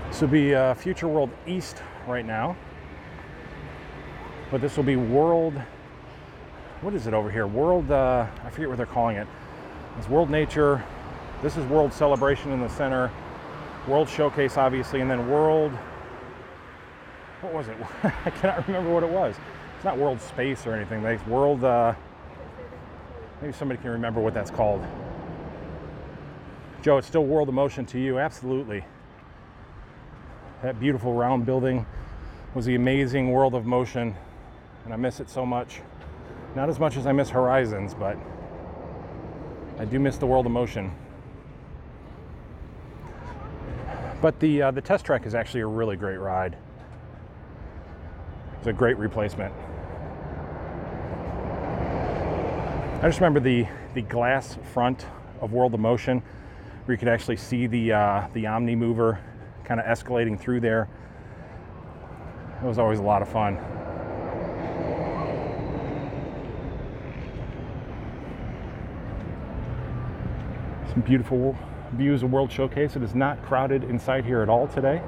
this will be Future World East right now, but this will be World, what is it over here? World, I forget what they're calling it. It's World Nature. This is World Celebration in the center. World Showcase, obviously, and then World, what was it? I cannot remember what it was. It's not World Space or anything. It's World, maybe somebody can remember what that's called. Joe, it's still World of Motion to you, absolutely. That beautiful round building was the amazing World of Motion, and I miss it so much. Not as much as I miss Horizons, but I do miss the World of Motion. But the Test Track is actually a really great ride. It's a great replacement. I just remember the glass front of World of Motion, where you could actually see the Omni mover kind of escalating through there. It was always a lot of fun. Some beautiful views of World Showcase. It is not crowded inside here at all today.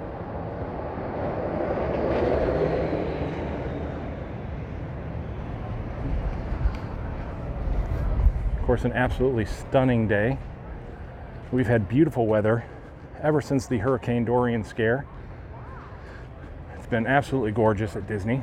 Of course, an absolutely stunning day. We've had beautiful weather ever since the Hurricane Dorian scare. It's been absolutely gorgeous at Disney.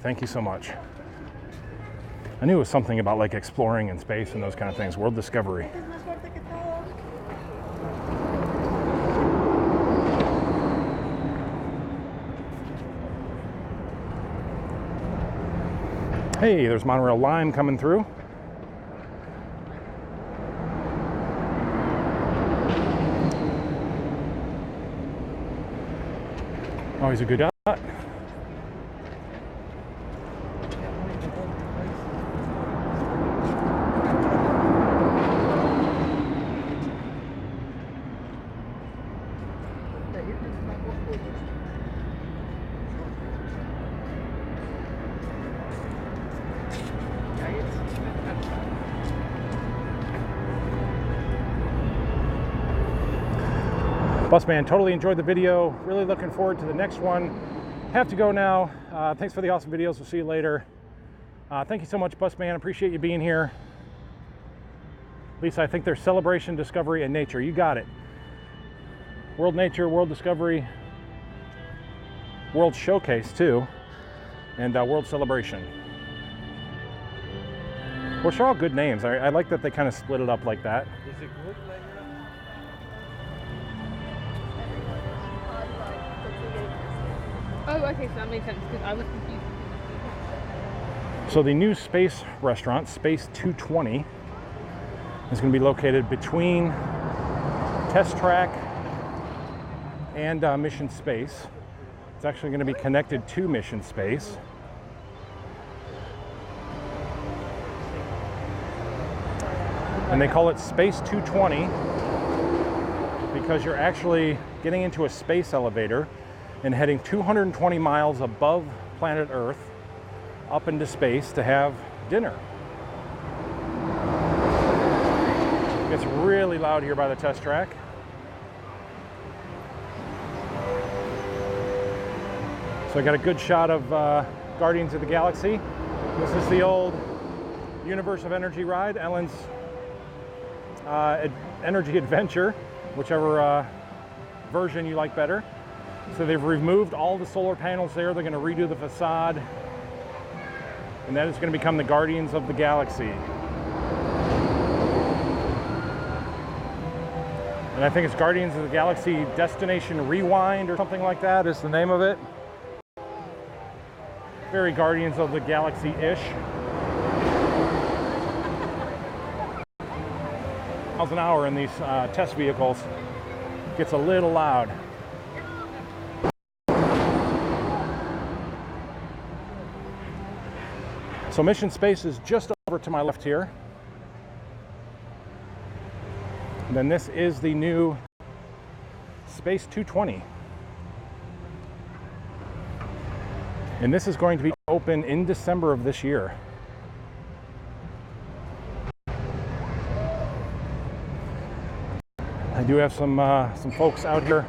Thank you so much. I knew it was something about like exploring in space and those kind of things. World Discovery. Hey, there's Monorail Lime coming through. Always a good shot. Busman, totally enjoyed the video. Really looking forward to the next one. Have to go now. Thanks for the awesome videos. We'll see you later. Thank you so much, Busman. Appreciate you being here. Lisa, I think there's celebration, discovery, and nature. You got it. World Nature, World Discovery, World Showcase too, and World Celebration. Which are all good names. I like that they kind of split it up like that. Is it good later? Oh, okay, so that makes sense because I was confused. So the new space restaurant, Space 220, is going to be located between Test Track and Mission Space. It's actually going to be connected to Mission Space. And they call it Space 220 because you're actually getting into a space elevator and heading 220 miles above planet Earth up into space to have dinner. It's really loud here by the test track. So I got a good shot of Guardians of the Galaxy. This is the old Universe of Energy ride, Ellen's Energy Adventure, whichever version you like better. So they've removed all the solar panels there. They're going to redo the facade. And that is going to become the Guardians of the Galaxy. And I think it's Guardians of the Galaxy Destination Rewind or something like that is the name of it. Very Guardians of the Galaxy-ish. Miles an hour in these test vehicles. Gets a little loud. So Mission Space is just over to my left here. And then this is the new Space 220. And this is going to be open in December of this year. I do have some folks out here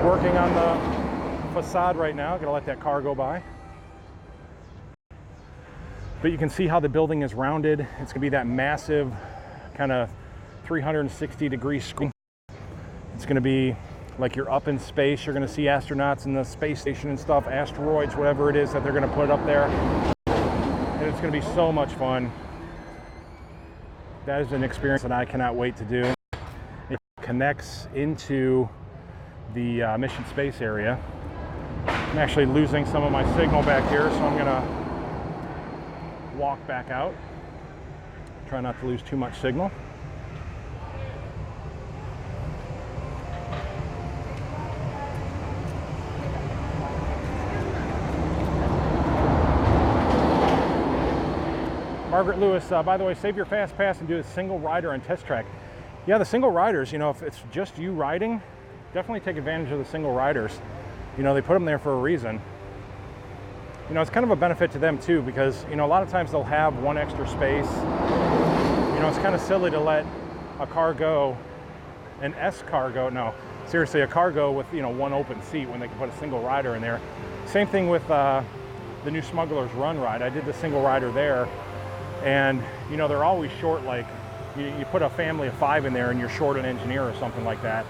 working on the facade right now. Gonna let that car go by. But you can see how the building is rounded. It's gonna be that massive kind of 360-degree screen. It's gonna be like you're up in space. You're gonna see astronauts in the space station and stuff, asteroids, whatever it is that they're gonna put up there. And it's gonna be so much fun. That is an experience that I cannot wait to do. It connects into the Mission Space area. I'm actually losing some of my signal back here, so I'm gonna walk back out. Try not to lose too much signal. Margaret Lewis, by the way, save your fast pass and do a single rider on test track. Yeah, the single riders, you know, if it's just you riding, definitely take advantage of the single riders. You know, they put them there for a reason. You know, it's kind of a benefit to them too, because, you know, a lot of times they'll have one extra space. You know, it's kind of silly to let a car go, an S car go, no, seriously, a car go with, you know, one open seat when they can put a single rider in there. Same thing with the new Smuggler's Run ride. I did the single rider there, and, you know, they're always short, like, you put a family of 5 in there and you're short an engineer or something like that.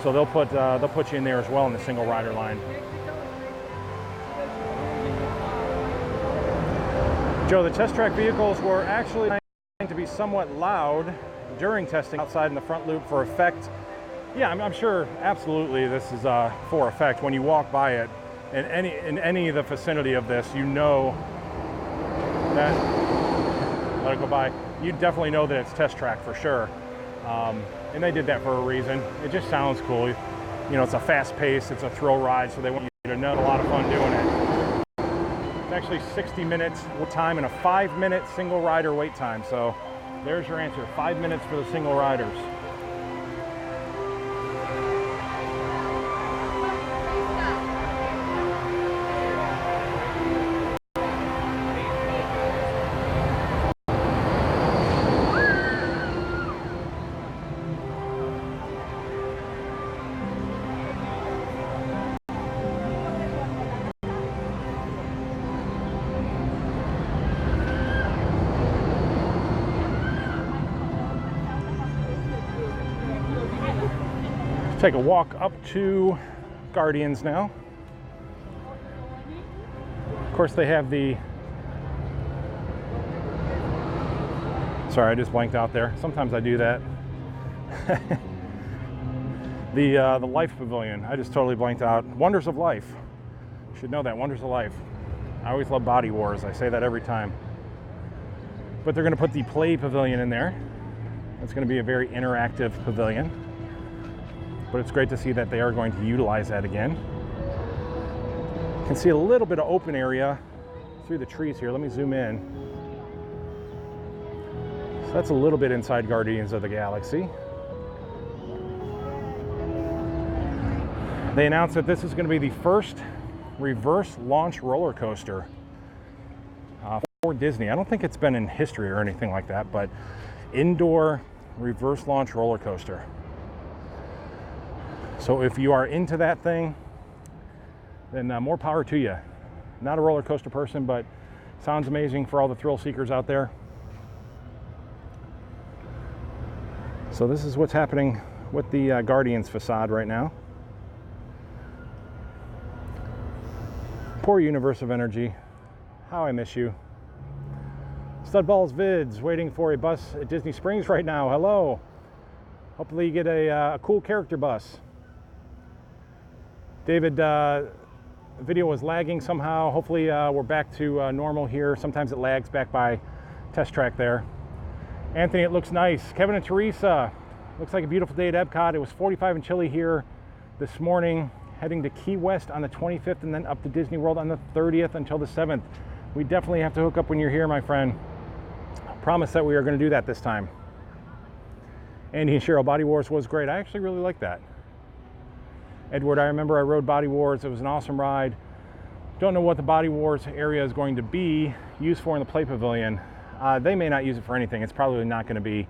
So they'll put you in there as well in the single rider line. Joe, the test track vehicles were actually designed to be somewhat loud during testing outside in the front loop for effect. Yeah, I'm sure absolutely this is for effect. When you walk by it in any of the vicinity of this, you know that, let it go by, you definitely know that it's test track for sure. And they did that for a reason. It just sounds cool. You know, it's a fast pace, it's a thrill ride, so they want you to know a lot of fun doing it. It's actually 60 minutes time and a 5-minute single rider wait time. So there's your answer, 5 minutes for the single riders. Take a walk up to Guardians now. Of course, they have the... Sorry, I just blanked out there. Sometimes I do that. The Life Pavilion. I just totally blanked out. Wonders of Life. You should know that. Wonders of Life. I always love Body Wars. I say that every time. But they're going to put the Play Pavilion in there. It's going to be a very interactive pavilion. But it's great to see that they are going to utilize that again. You can see a little bit of open area through the trees here. Let me zoom in. So that's a little bit inside Guardians of the Galaxy. They announced that this is going to be the first reverse launch roller coaster for Disney. I don't think it's been in history or anything like that, but indoor reverse launch roller coaster. So if you are into that thing, then more power to you. Not a roller coaster person, but sounds amazing for all the thrill seekers out there. So this is what's happening with the Guardians facade right now. Poor Universe of Energy. How I miss you. Studballs Vids waiting for a bus at Disney Springs right now. Hello. Hopefully you get a cool character bus. David, video was lagging somehow. Hopefully we're back to normal here. Sometimes it lags back by test track there. Anthony, it looks nice. Kevin and Teresa, looks like a beautiful day at Epcot. It was 45 and chilly here this morning, heading to Key West on the 25th and then up to Disney World on the 30th until the 7th. We definitely have to hook up when you're here, my friend. I promise that we are going to do that this time. Andy and Cheryl, Body Wars was great. I actually really like that. Edward, I remember I rode Body Wars. It was an awesome ride. Don't know what the Body Wars area is going to be used for in the Play Pavilion. They may not use it for anything. It's probably not going to be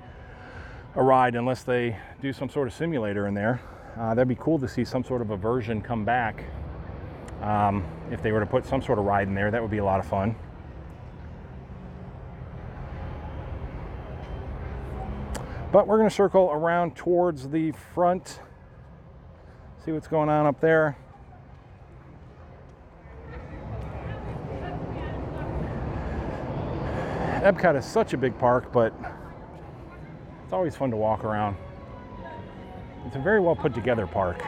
a ride unless they do some sort of simulator in there. That'd be cool to see some sort of a version come back. If they were to put some sort of ride in there, that would be a lot of fun. But we're going to circle around towards the front, see what's going on up there. Epcot is such a big park, but it's always fun to walk around. It's a very well put together park.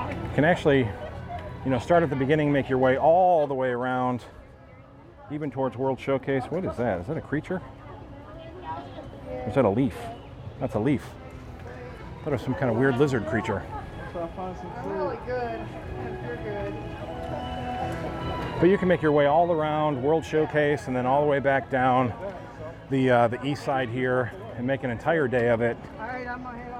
You can actually, start at the beginning, make your way all the way around, even towards World Showcase. What is that? Is that a creature? Or is that a leaf? That's a leaf. I thought it was some kind of weird lizard creature. Really good. You're good. But you can make your way all around World Showcase and then all the way back down the east side here and make an entire day of it. All right, I'm gonna head out.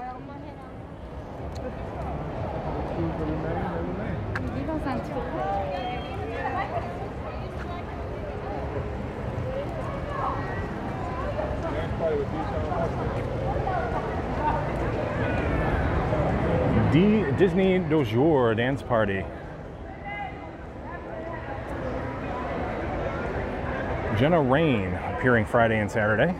Disney Du Jour dance party. Jenna Rain appearing Friday and Saturday.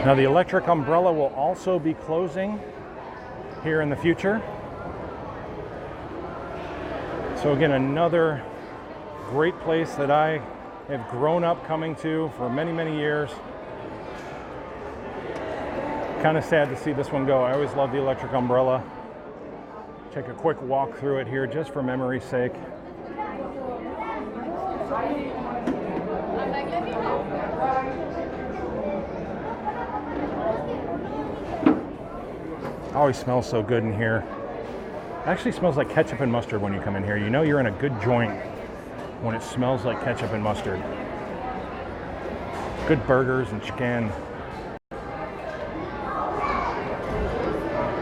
Now the Electric Umbrella will also be closing here in the future. So again, another great place that I have grown up coming to for many, many years. Kind of sad to see this one go. I always love the Electric Umbrella. Take a quick walk through it here just for memory's sake. Always smells so good in here. It actually smells like ketchup and mustard when you come in here. You know you're in a good joint when it smells like ketchup and mustard. Good burgers and chicken.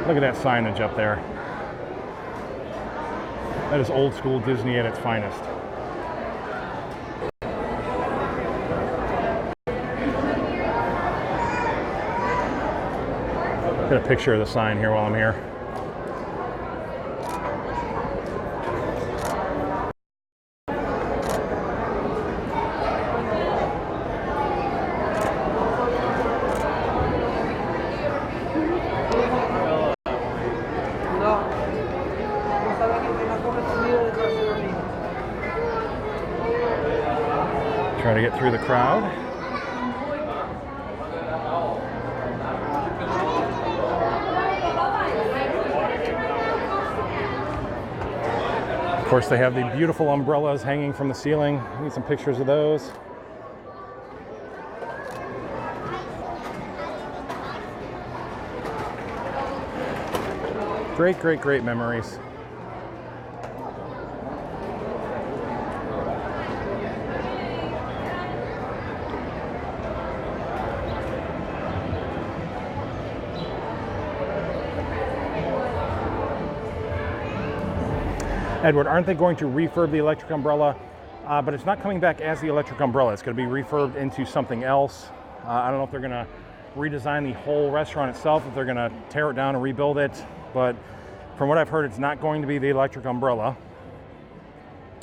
Look at that signage up there. That is old school Disney at its finest. Get a picture of the sign here while I'm here. Try to get through the crowd. Of course, they have the beautiful umbrellas hanging from the ceiling. I need some pictures of those. Great, great, great memories. Edward, aren't they going to refurb the electric umbrella? But it's not coming back as the electric umbrella. It's going to be refurbed into something else. I don't know if they're going to redesign the whole restaurant itself, if they're going to tear it down and rebuild it. But from what I've heard, it's not going to be the electric umbrella.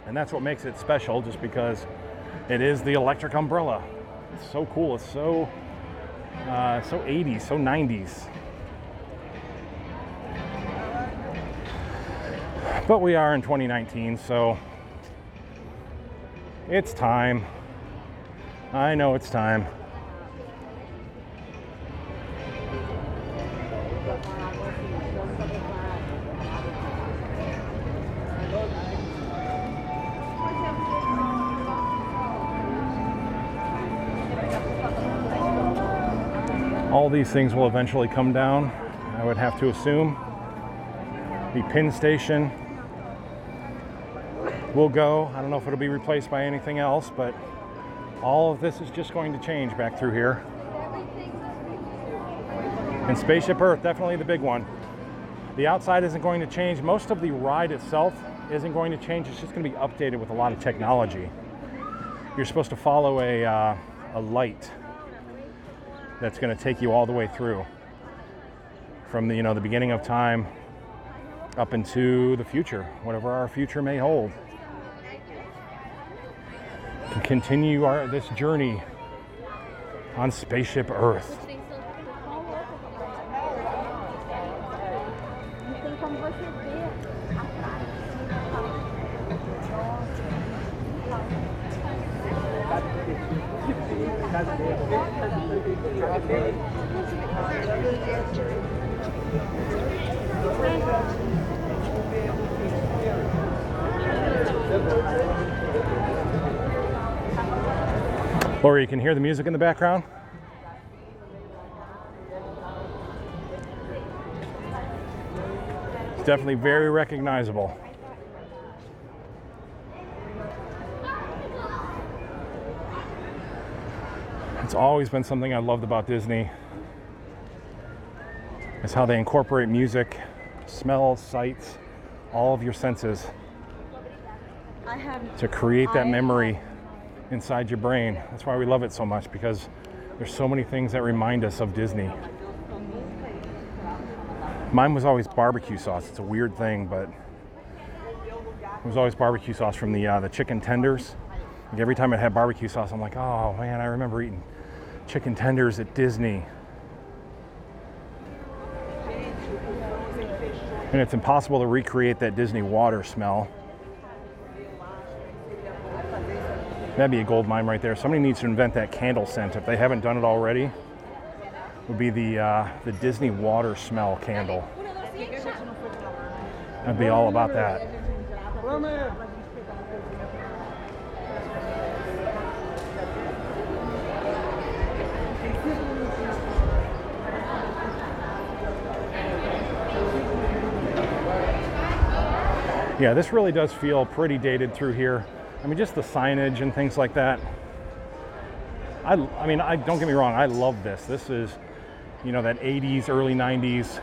And that's what makes it special, just because it is the electric umbrella. It's so cool. It's so 80s, so 90s. But we are in 2019, so it's time. I know it's time. All these things will eventually come down, I would have to assume. The pin station will go. I don't know if it'll be replaced by anything else, but all of this is just going to change back through here. And Spaceship Earth, definitely the big one. The outside isn't going to change. Most of the ride itself isn't going to change. It's just going to be updated with a lot of technology. You're supposed to follow a light that's going to take you all the way through, from the the beginning of time up into the future, whatever our future may hold. To continue this journey on Spaceship Earth. Lori, you can hear the music in the background? It's definitely very recognizable. It's always been something I loved about Disney. It's how they incorporate music, smells, sights, all of your senses to create that memory inside your brain. That's why we love it so much, because there's so many things that remind us of Disney. Mine was always barbecue sauce. It's a weird thing, but it was always barbecue sauce from the chicken tenders. Like every time I had barbecue sauce, I'm like, oh man, I remember eating chicken tenders at Disney. And it's impossible to recreate that Disney water smell. That'd be a gold mine right there. Somebody needs to invent that candle scent. If they haven't done it already, it would be the Disney water smell candle. I'd be all about that. Yeah, this really does feel pretty dated through here. I mean, just the signage and things like that. I mean, don't get me wrong, I love this. This is, that 80s, early 90s,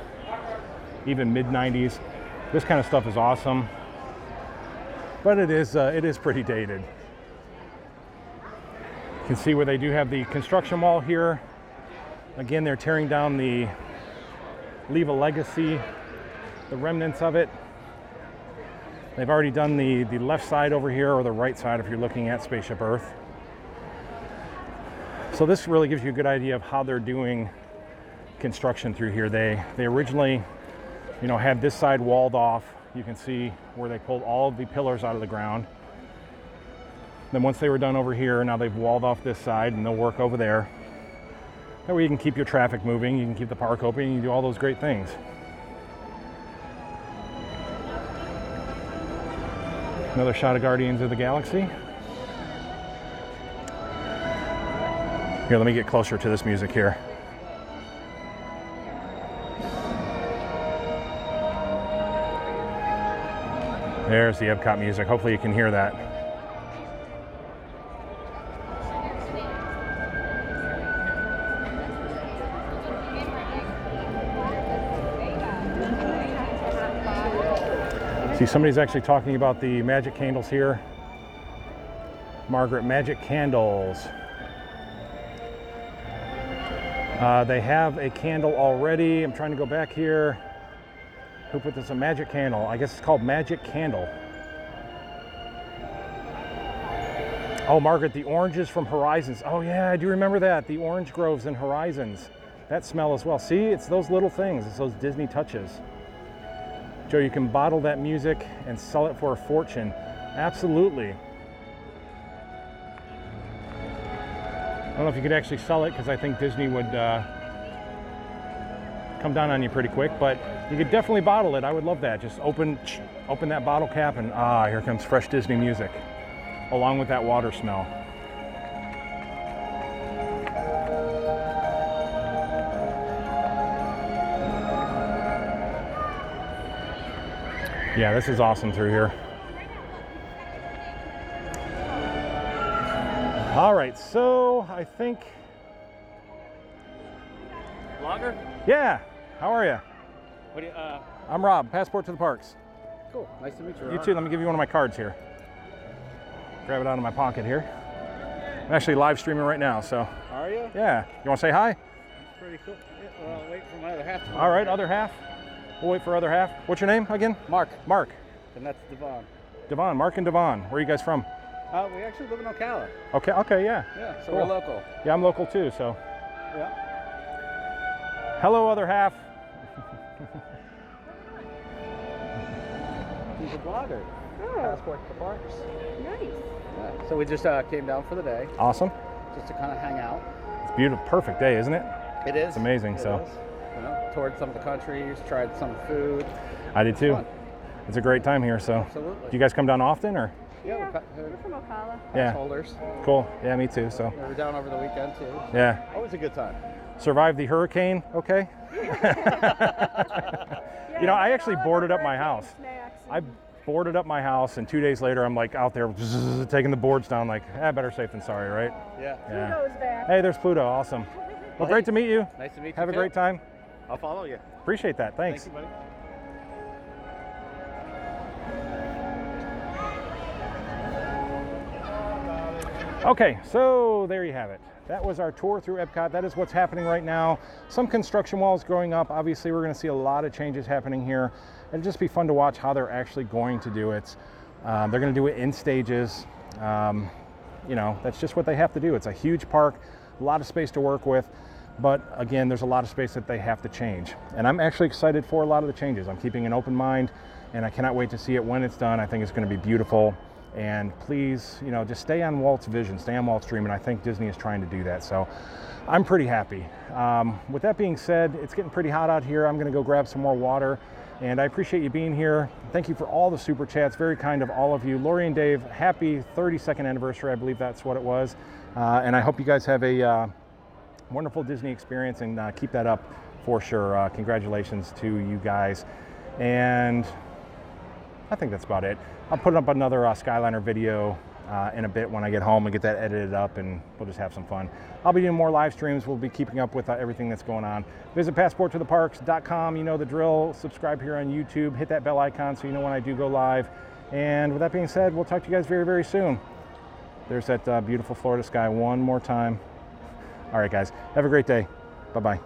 even mid 90s. This kind of stuff is awesome, but it is pretty dated. You can see where they do have the construction wall here. Again, they're tearing down the leave a legacy, the remnants of it. They've already done the left side over here, or the right side if you're looking at Spaceship Earth. So this really gives you a good idea of how they're doing construction through here. They originally, had this side walled off. You can see where they pulled all of the pillars out of the ground. Then once they were done over here, now they've walled off this side, and they'll work over there. That way you can keep your traffic moving, you can keep the park open, you can do all those great things. Another shot of Guardians of the Galaxy. Here, let me get closer to this music here. There's the Epcot music. Hopefully you can hear that. See, somebody's actually talking about the magic candles here. Margaret, magic candles. They have a candle already. I'm trying to go back here. Who put this? A magic candle. I guess it's called Magic Candle. Oh, Margaret, the oranges from Horizons. Oh yeah, I do remember that. The orange groves and Horizons. That smell as well. See, it's those little things. It's those Disney touches. Joe, you can bottle that music and sell it for a fortune. Absolutely. I don't know if you could actually sell it, because I think Disney would come down on you pretty quick, but you could definitely bottle it. I would love that. Just open that bottle cap, and here comes fresh Disney music, along with that water smell. Yeah, this is awesome through here. All right, so I think... Vlogger? Yeah, how are you? What do you, I'm Rob, Passport to the Parks. Cool, nice to meet you, Rob. You too, let me give you one of my cards here. Grab it out of my pocket here. I'm actually live streaming right now, so. Are you? Yeah, you wanna say hi? That's pretty cool. Yeah, well, I'll wait for my other half to All right, other half. We'll wait for other half. What's your name again? Mark. Mark. And that's Devon. Devon, Mark and Devon. Where are you guys from? We actually live in Ocala. Okay, yeah. Yeah, so Cool. we're local. Yeah, I'm local too, so. Yeah. Hello, other half. He's a vlogger. Oh, Passport to the Parks. nice. Yeah. So we just came down for the day, Awesome. just to kind of hang out. It's a beautiful, perfect day, isn't it? It is. It's amazing, It so. is. Toured some of the countries, tried some food. I did too. Fun. It's a great time here, so. Absolutely. Do you guys come down often, or? Yeah, We're from Ocala. Yeah. holders. Cool. Yeah, me too, so. We were down over the weekend too. Yeah. Always a good time. Survived the hurricane, okay? You know, I actually boarded up my house. I boarded up my house, and 2 days later, I'm like out there taking the boards down, like, better safe than sorry, right? Yeah. Yeah. Pluto's back. Hey, there's Pluto. Awesome. Well, great to meet you. Nice to meet you. Have a too. great time. I'll follow you. Appreciate that. Thanks. Thank you, buddy. Okay, so there you have it. That was our tour through Epcot. That is what's happening right now. Some construction walls growing up. Obviously, we're going to see a lot of changes happening here. It'll just be fun to watch how they're actually going to do it. They're going to do it in stages. You know, that's just what they have to do. It's a huge park, a lot of space to work with. But again, there's a lot of space that they have to change. And I'm actually excited for a lot of the changes. I'm keeping an open mind, and I cannot wait to see it when it's done. I think it's going to be beautiful. And please, you know, just stay on Walt's vision, stay on Walt's dream, and I think Disney is trying to do that. So I'm pretty happy. With that being said, it's getting pretty hot out here. I'm going to go grab some more water, and I appreciate you being here. Thank you for all the super chats. Very kind of all of you. Lori and Dave, happy 32nd anniversary. I believe that's what it was. And I hope you guys have a wonderful Disney experience, and keep that up for sure. Congratulations to you guys. And I think that's about it. I'll put up another Skyliner video in a bit when I get home and get that edited up, and we'll just have some fun. I'll be doing more live streams. We'll be keeping up with everything that's going on. Visit passporttotheparks.com. You know the drill. Subscribe here on YouTube. Hit that bell icon so you know when I do go live. And with that being said, we'll talk to you guys very, very soon. There's that beautiful Florida sky one more time. All right, guys. Have a great day. Bye-bye.